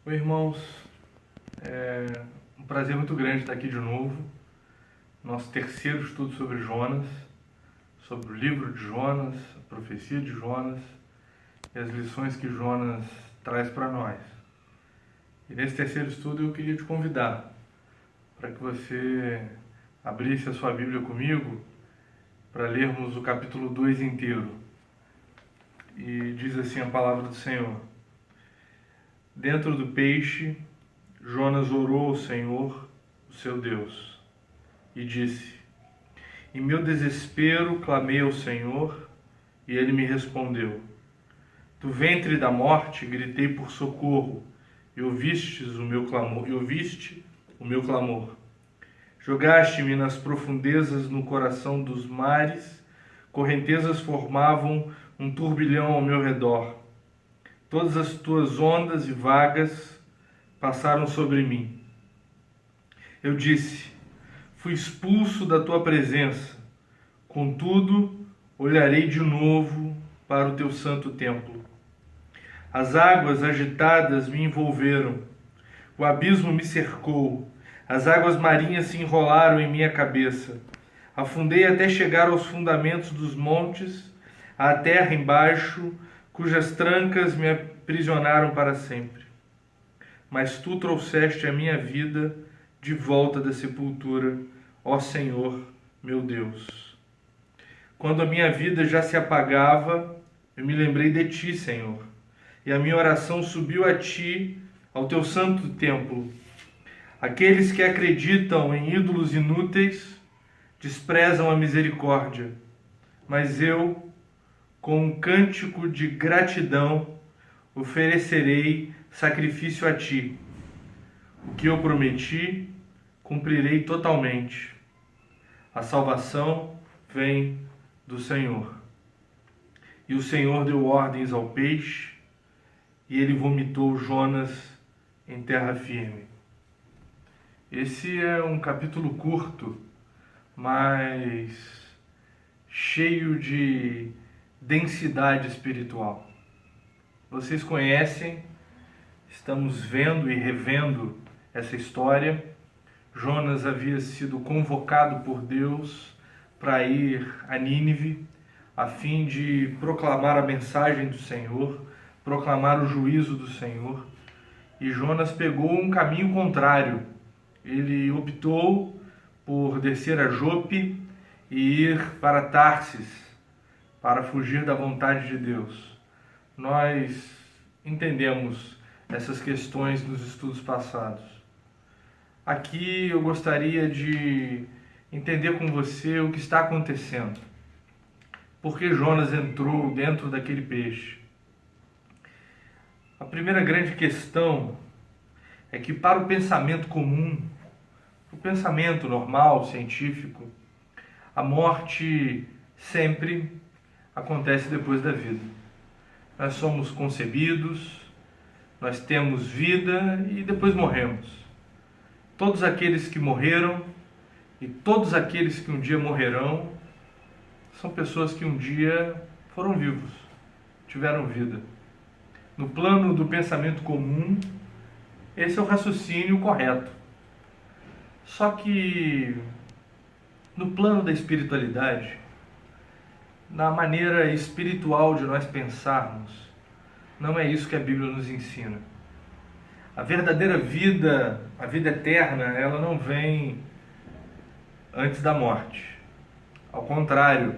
Oi, irmãos. É um prazer muito grande estar aqui de novo. Nosso terceiro estudo sobre Jonas, sobre o livro de Jonas, a profecia de Jonas e as lições que Jonas traz para nós. E nesse terceiro estudo eu queria te convidar para que você abrisse a sua Bíblia comigo para lermos o capítulo 2 inteiro. E diz assim a palavra do Senhor: Dentro do peixe, Jonas orou ao Senhor, o seu Deus, e disse: Em meu desespero clamei ao Senhor, e ele me respondeu. Do ventre da morte gritei por socorro, e ouviste o meu clamor. Jogaste-me nas profundezas no coração dos mares, correntezas formavam um turbilhão ao meu redor. Todas as tuas ondas e vagas passaram sobre mim. Eu disse: fui expulso da tua presença. Contudo, olharei de novo para o teu santo templo. As águas agitadas me envolveram. O abismo me cercou. As águas marinhas se enrolaram em minha cabeça. Afundei até chegar aos fundamentos dos montes, à terra embaixo, cujas trancas me aprisionaram para sempre. Mas tu trouxeste a minha vida de volta da sepultura, ó Senhor, meu Deus. Quando a minha vida já se apagava, eu me lembrei de ti, Senhor, e a minha oração subiu a ti, ao teu santo templo. Aqueles que acreditam em ídolos inúteis desprezam a misericórdia, mas eu, com um cântico de gratidão, oferecerei sacrifício a ti. O que eu prometi, cumprirei totalmente. A salvação vem do Senhor. E o Senhor deu ordens ao peixe, e ele vomitou Jonas em terra firme. Esse é um capítulo curto, mas cheio de densidade espiritual. Vocês conhecem, estamos vendo e revendo essa história. Jonas havia sido convocado por Deus para ir a Nínive, a fim de proclamar a mensagem do Senhor, proclamar o juízo do Senhor. E Jonas pegou um caminho contrário. Ele optou por descer a Jope e ir para Tarsis, para fugir da vontade de Deus. Nós entendemos essas questões nos estudos passados. Aqui eu gostaria de entender com você o que está acontecendo. Por que Jonas entrou dentro daquele peixe? A primeira grande questão é que para o pensamento comum, o pensamento normal, científico, a morte sempre acontece depois da vida. Nós somos concebidos, nós temos vida e depois morremos. Todos aqueles que morreram e todos aqueles que um dia morrerão são pessoas que um dia foram vivos, tiveram vida. No plano do pensamento comum, esse é o raciocínio correto. Só que no plano da espiritualidade, na maneira espiritual de nós pensarmos, não é isso que a Bíblia nos ensina. A verdadeira vida, a vida eterna, ela não vem antes da morte. Ao contrário,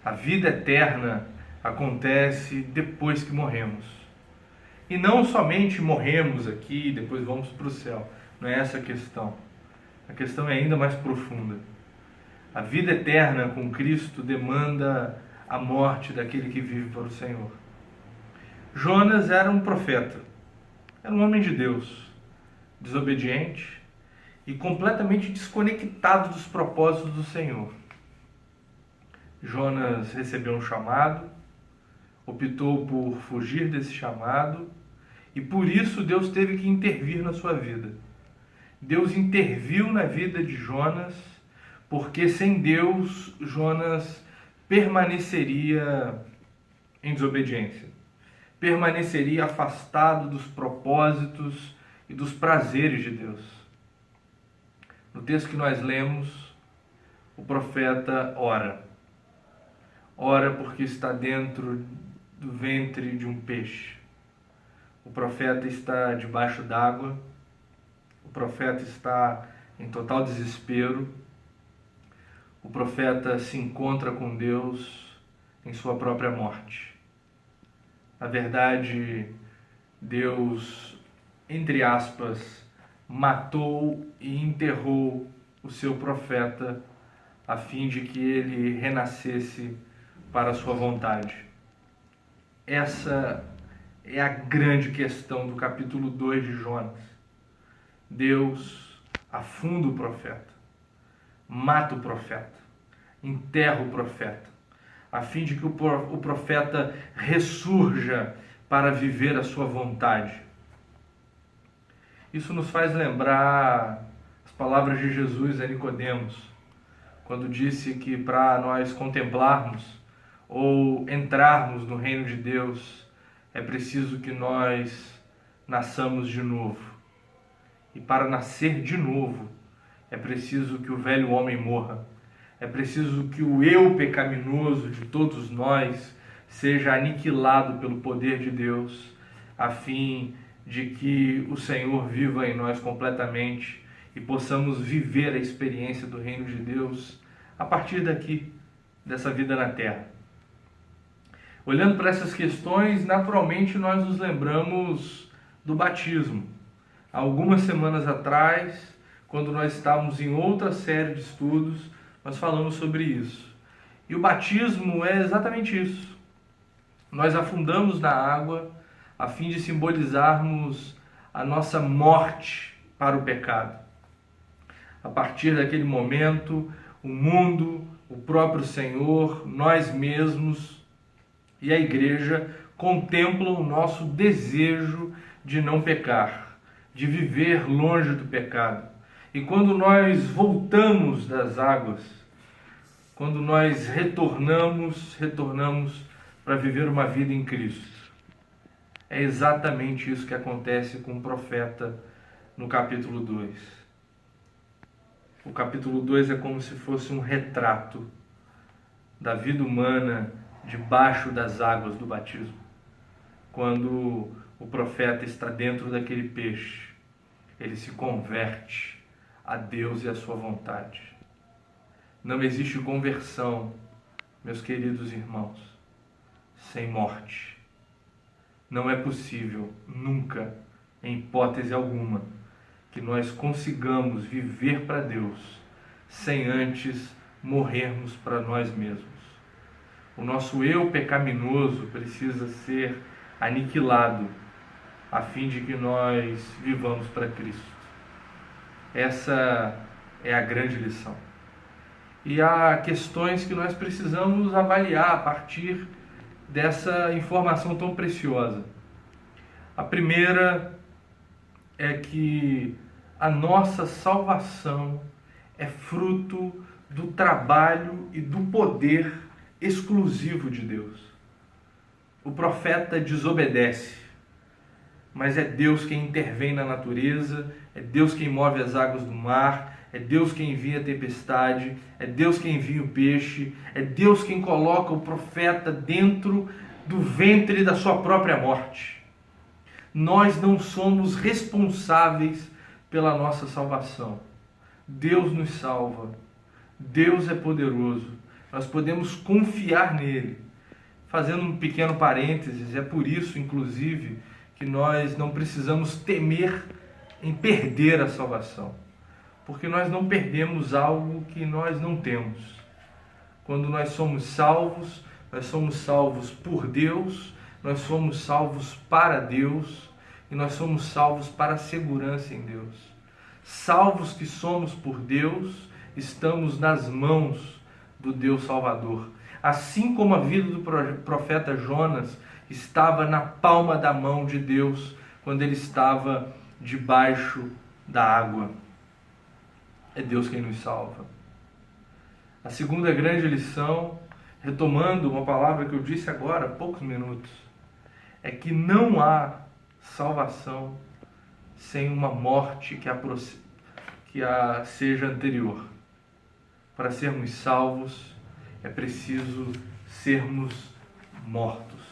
a vida eterna acontece depois que morremos. E não somente morremos aqui e depois vamos para o céu. Não é essa a questão. A questão é ainda mais profunda. A vida eterna com Cristo demanda a morte daquele que vive para o Senhor. Jonas era um profeta, era um homem de Deus, desobediente e completamente desconectado dos propósitos do Senhor. Jonas recebeu um chamado, optou por fugir desse chamado e por isso Deus teve que intervir na sua vida. Deus interviu na vida de Jonas, porque sem Deus Jonas permaneceria em desobediência. permaneceria afastado dos propósitos e dos prazeres de Deus. No texto que nós lemos, o profeta ora. Ora porque está dentro do ventre de um peixe. O profeta está debaixo d'água. O profeta está em total desespero. O profeta se encontra com Deus em sua própria morte. Na verdade, Deus, entre aspas, matou e enterrou o seu profeta a fim de que ele renascesse para a sua vontade. Essa é a grande questão do capítulo 2 de Jonas. Deus afunda o profeta, mata o profeta, enterra o profeta, a fim de que o profeta ressurja para viver a sua vontade. Isso nos faz lembrar as palavras de Jesus a Nicodemos, quando disse que para nós contemplarmos ou entrarmos no reino de Deus, é preciso que nós nasçamos de novo. E para nascer de novo, é preciso que o velho homem morra. É preciso que o eu pecaminoso de todos nós seja aniquilado pelo poder de Deus, a fim de que o Senhor viva em nós completamente e possamos viver a experiência do reino de Deus a partir daqui, dessa vida na terra. Olhando para essas questões, naturalmente nós nos lembramos do batismo. Há algumas semanas atrás, quando nós estávamos em outra série de estudos, nós falamos sobre isso. E o batismo é exatamente isso. Nós afundamos na água a fim de simbolizarmos a nossa morte para o pecado. A partir daquele momento, o mundo, o próprio Senhor, nós mesmos e a igreja contemplam o nosso desejo de não pecar, de viver longe do pecado. E quando nós voltamos das águas, quando nós retornamos para viver uma vida em Cristo. É exatamente isso que acontece com o profeta no capítulo 2. O capítulo 2 é como se fosse um retrato da vida humana debaixo das águas do batismo. Quando o profeta está dentro daquele peixe, ele se converte a Deus e a sua vontade. Não existe conversão, meus queridos irmãos, sem morte. Não é possível, nunca, em hipótese alguma, que nós consigamos viver para Deus sem antes morrermos para nós mesmos. O nosso eu pecaminoso precisa ser aniquilado a fim de que nós vivamos para Cristo. Essa é a grande lição. E há questões que nós precisamos avaliar a partir dessa informação tão preciosa. A primeira é que a nossa salvação é fruto do trabalho e do poder exclusivo de Deus. O profeta desobedece, mas é Deus quem intervém na natureza, é Deus quem move as águas do mar, é Deus quem envia a tempestade, é Deus quem envia o peixe, é Deus quem coloca o profeta dentro do ventre da sua própria morte. Nós não somos responsáveis pela nossa salvação. Deus nos salva. Deus é poderoso. Nós podemos confiar nele. Fazendo um pequeno parênteses, é por isso, inclusive, que nós não precisamos temer em perder a salvação. Porque nós não perdemos algo que nós não temos. Quando nós somos salvos por Deus, nós somos salvos para Deus e nós somos salvos para a segurança em Deus. Salvos que somos por Deus, estamos nas mãos do Deus Salvador. Assim como a vida do profeta Jonas estava na palma da mão de Deus quando ele estava debaixo da água. É Deus quem nos salva. A segunda grande lição, retomando uma palavra que eu disse agora há poucos minutos, é que não há salvação sem uma morte que seja anterior. Para sermos salvos, é preciso sermos mortos.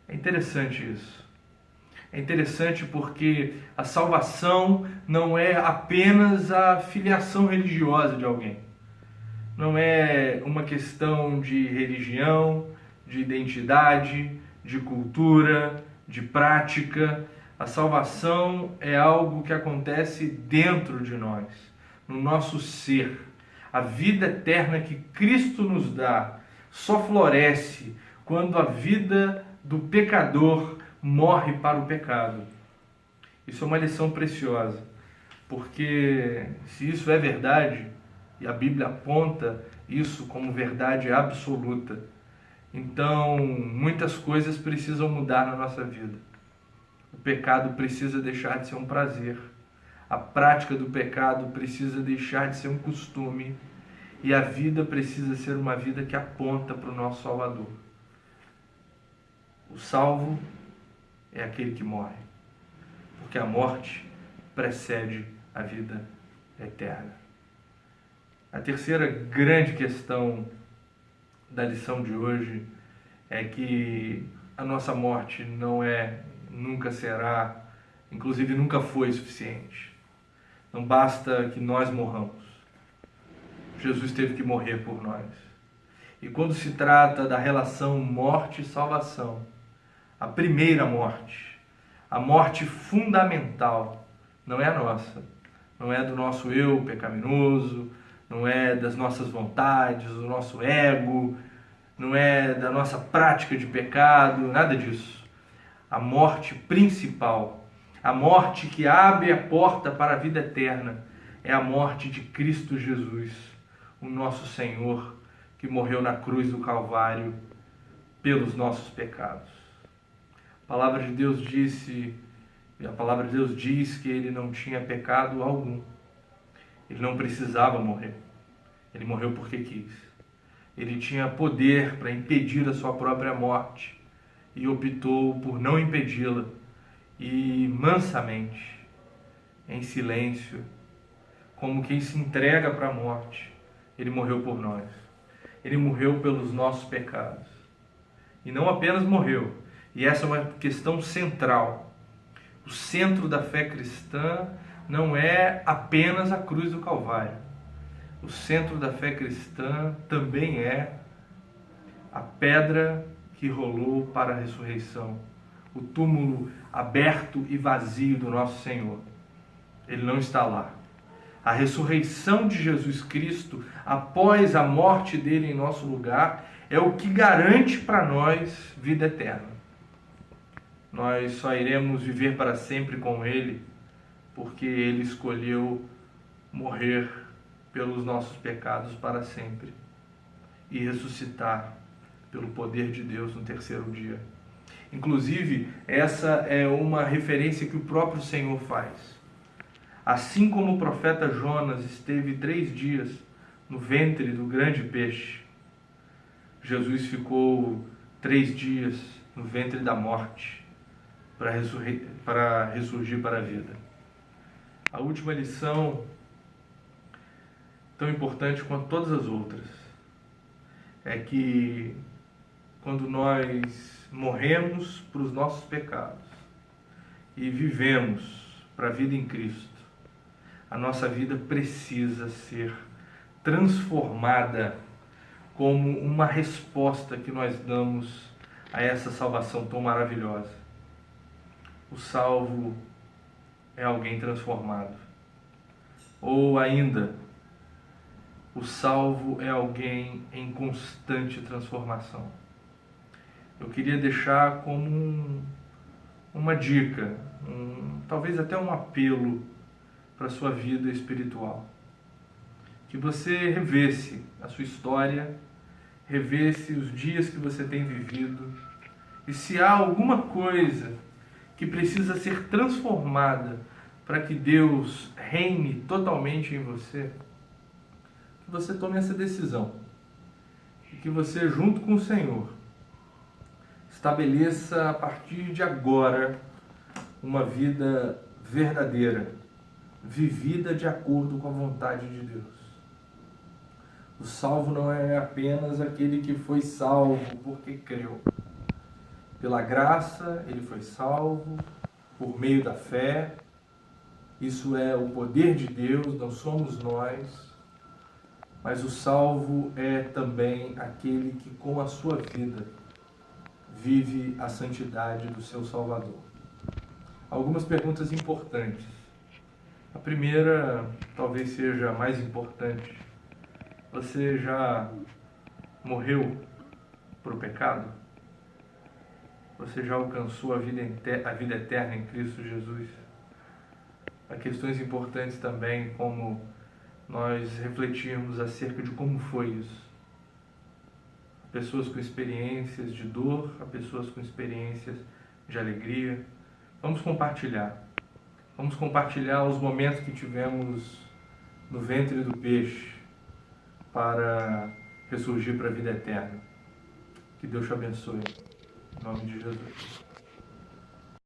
É interessante isso. É interessante porque a salvação não é apenas a filiação religiosa de alguém. Não é uma questão de religião, de identidade, de cultura, de prática. A salvação é algo que acontece dentro de nós, no nosso ser. A vida eterna que Cristo nos dá só floresce quando a vida do pecador morre para o pecado. Isso é uma lição preciosa, porque se isso é verdade, e a Bíblia aponta isso como verdade absoluta, então muitas coisas precisam mudar na nossa vida. O pecado precisa deixar de ser um prazer. A prática do pecado precisa deixar de ser um costume. E a vida precisa ser uma vida que aponta para o nosso Salvador. O salvo é aquele que morre, porque a morte precede a vida eterna. A terceira grande questão da lição de hoje é que a nossa morte nunca será, inclusive nunca foi suficiente. Não basta que nós morramos. Jesus teve que morrer por nós. E quando se trata da relação morte e salvação, a primeira morte, a morte fundamental, não é a nossa, não é do nosso eu pecaminoso, não é das nossas vontades, do nosso ego, não é da nossa prática de pecado, nada disso. A morte principal, a morte que abre a porta para a vida eterna, é a morte de Cristo Jesus, o nosso Senhor, que morreu na cruz do Calvário pelos nossos pecados. A palavra de Deus diz que ele não tinha pecado algum. Ele não precisava morrer. Ele morreu porque quis. Ele tinha poder para impedir a sua própria morte e optou por não impedi-la. E mansamente, em silêncio, como quem se entrega para a morte, ele morreu por nós. Ele morreu pelos nossos pecados. E não apenas morreu, e essa é uma questão central. O centro da fé cristã não é apenas a cruz do Calvário. O centro da fé cristã também é a pedra que rolou para a ressurreição, o túmulo aberto e vazio do nosso Senhor. Ele não está lá. A ressurreição de Jesus Cristo, após a morte dele em nosso lugar, é o que garante para nós vida eterna. Nós só iremos viver para sempre com ele, porque ele escolheu morrer pelos nossos pecados para sempre e ressuscitar pelo poder de Deus no terceiro dia. Inclusive, essa é uma referência que o próprio Senhor faz. Assim como o profeta Jonas esteve 3 dias no ventre do grande peixe, Jesus ficou 3 dias no ventre da morte para ressurgir para a vida. A última lição, tão importante quanto todas as outras, é que quando nós morremos para os nossos pecados e vivemos para a vida em Cristo, a nossa vida precisa ser transformada como uma resposta que nós damos a essa salvação tão maravilhosa. O salvo é alguém transformado. Ou ainda, o salvo é alguém em constante transformação. Eu queria deixar como uma dica, talvez até um apelo para a sua vida espiritual. Que você revesse a sua história, revesse os dias que você tem vivido, e se há alguma coisa que precisa ser transformada para que Deus reine totalmente em você, que você tome essa decisão. E que você, junto com o Senhor, Estabeleça a partir de agora uma vida verdadeira, vivida de acordo com a vontade de Deus. O salvo não é apenas aquele que foi salvo porque creu. Pela graça, ele foi salvo por meio da fé. Isso é o poder de Deus, não somos nós. Mas o salvo é também aquele que com a sua vida vive a santidade do seu Salvador. Algumas perguntas importantes. A primeira, talvez seja a mais importante. Você já morreu para o pecado? Você já alcançou a vida eterna em Cristo Jesus? Há questões importantes também, como nós refletirmos acerca de como foi isso. Há pessoas com experiências de dor, há pessoas com experiências de alegria. Vamos compartilhar. Vamos compartilhar os momentos que tivemos no ventre do peixe para ressurgir para a vida eterna. Que Deus te abençoe. Em nome de Jesus.